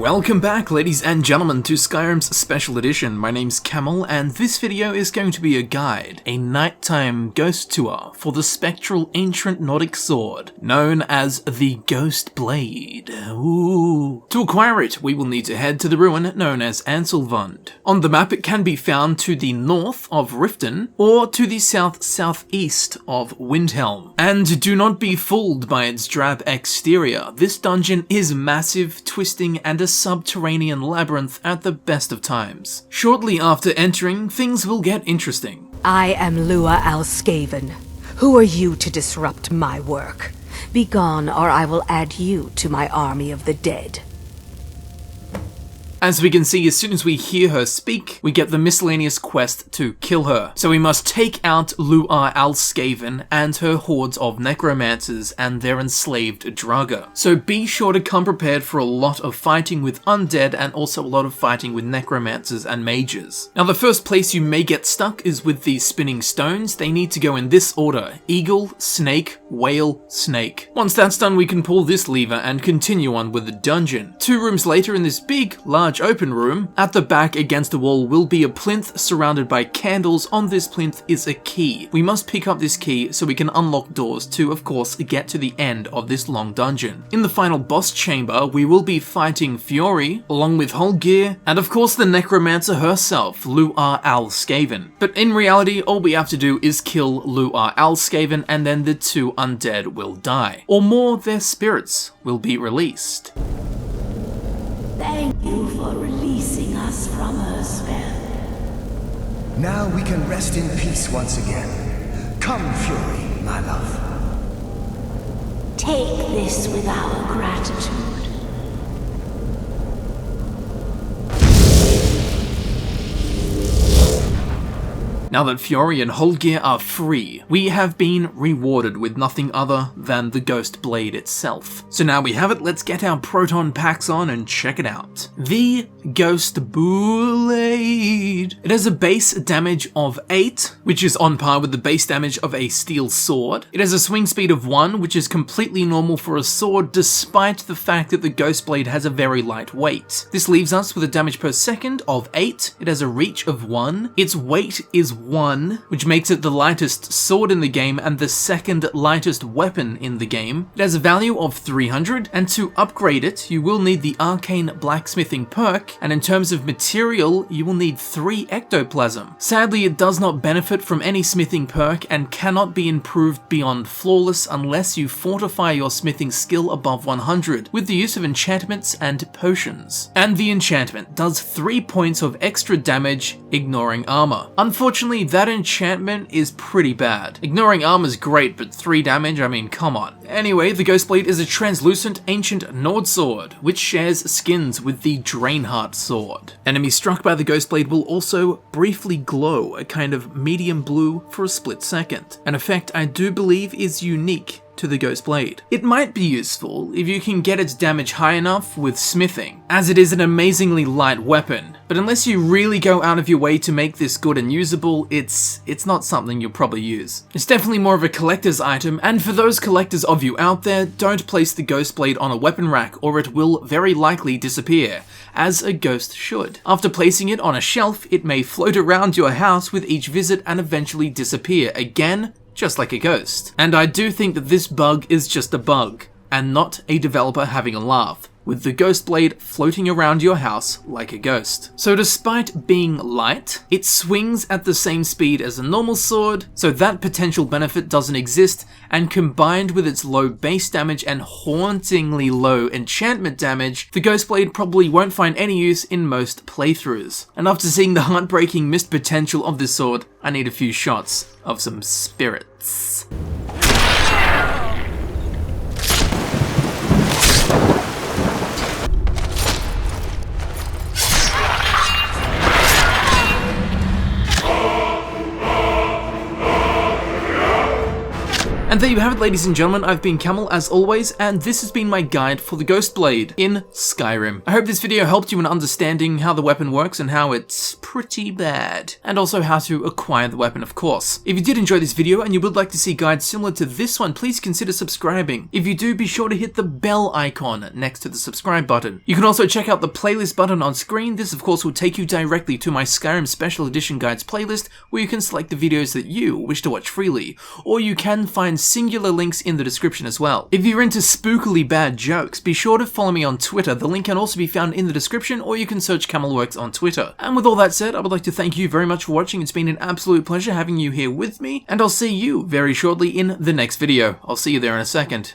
Welcome back, ladies and gentlemen, to Skyrim's Special Edition. My name's Camel, and this video is going to be a guide, a nighttime ghost tour for the spectral ancient Nordic sword, known as the Ghost Blade. Ooh. To acquire it, we will need to head to the ruin known as Anselvund. On the map, it can be found to the north of Riften, or to the south-southeast of Windhelm. And do not be fooled by its drab exterior. This dungeon is massive, twisting, and a subterranean labyrinth at the best of times. Shortly after entering, things will get interesting. I am Lua Alskaven. Who are you to disrupt my work? Begone, or I will add you to my army of the dead. As we can see, as soon as we hear her speak, we get the miscellaneous quest to kill her. So we must take out Lua Alskaven and her hordes of necromancers and their enslaved Draugr. So be sure to come prepared for a lot of fighting with undead and also a lot of fighting with necromancers and mages. Now the first place you may get stuck is with these spinning stones. They need to go in this order: eagle, snake, whale, snake. Once that's done, we can pull this lever and continue on with the dungeon. 2 rooms later, in this big, large open room, at the back against the wall will be a plinth surrounded by candles. On this plinth is a key. We must pick up this key so we can unlock doors to, of course, get to the end of this long dungeon. In the final boss chamber, we will be fighting Fiori, along with Holgeir, and of course the necromancer herself, Lua Alskaven. But in reality, all we have to do is kill Lua Alskaven, and then the 2 undead will die. Or more, their spirits will be released. Thank you for releasing us from her spell. Now we can rest in peace once again. Come, Fury, my love. Take this with our gratitude. Now that Fiori and Holgeir are free, we have been rewarded with nothing other than the Ghost Blade itself. So now we have it, let's get our proton packs on and check it out. The Ghost Blade. It has a base damage of 8, which is on par with the base damage of a steel sword. It has a swing speed of 1, which is completely normal for a sword, despite the fact that the Ghost Blade has a very light weight. This leaves us with a damage per second of 8. It has a reach of 1. Its weight is 1, which makes it the lightest sword in the game and the second lightest weapon in the game. It has a value of 300, and to upgrade it, you will need the Arcane Blacksmithing perk, and in terms of material, you will need 3 ectoplasm. Sadly, it does not benefit from any smithing perk and cannot be improved beyond flawless unless you fortify your smithing skill above 100 with the use of enchantments and potions. And the enchantment does 3 points of extra damage, ignoring armor. Unfortunately, that enchantment is pretty bad. Ignoring armor is great, but 3 damage? I mean, come on. Anyway, the Ghost Blade is a translucent ancient Nord sword, which shares skins with the Draenheart sword. Enemies struck by the Ghost Blade will also briefly glow a kind of medium blue for a split second, an effect I do believe is unique to the Ghost Blade. It might be useful if you can get its damage high enough with smithing, as it is an amazingly light weapon, but unless you really go out of your way to make this good and usable, it's not something you'll probably use. It's definitely more of a collector's item, and for those collectors of you out there, don't place the Ghost Blade on a weapon rack or it will very likely disappear, as a ghost should. After placing it on a shelf, it may float around your house with each visit and eventually disappear again, just like a ghost. And I do think that this bug is just a bug, and not a developer having a laugh, with the Ghost Blade floating around your house like a ghost. So despite being light, it swings at the same speed as a normal sword, so that potential benefit doesn't exist, and combined with its low base damage and hauntingly low enchantment damage, the Ghost Blade probably won't find any use in most playthroughs. And after seeing the heartbreaking missed potential of this sword, I need a few shots of some spirits. And there you have it, ladies and gentlemen. I've been Camel as always, and this has been my guide for the Ghost Blade in Skyrim. I hope this video helped you in understanding how the weapon works and how it's pretty bad, and also how to acquire the weapon, of course. If you did enjoy this video and you would like to see guides similar to this one, please consider subscribing. If you do, be sure to hit the bell icon next to the subscribe button. You can also check out the playlist button on screen. This, of course, will take you directly to my Skyrim Special Edition Guides playlist, where you can select the videos that you wish to watch freely, or you can find singular links in the description as well. If you're into spookily bad jokes, be sure to follow me on Twitter. The link can also be found in the description, or you can search CamelWorks on Twitter. And with all that said, I would like to thank you very much for watching. It's been an absolute pleasure having you here with me, and I'll see you very shortly in the next video. I'll see you there in a second.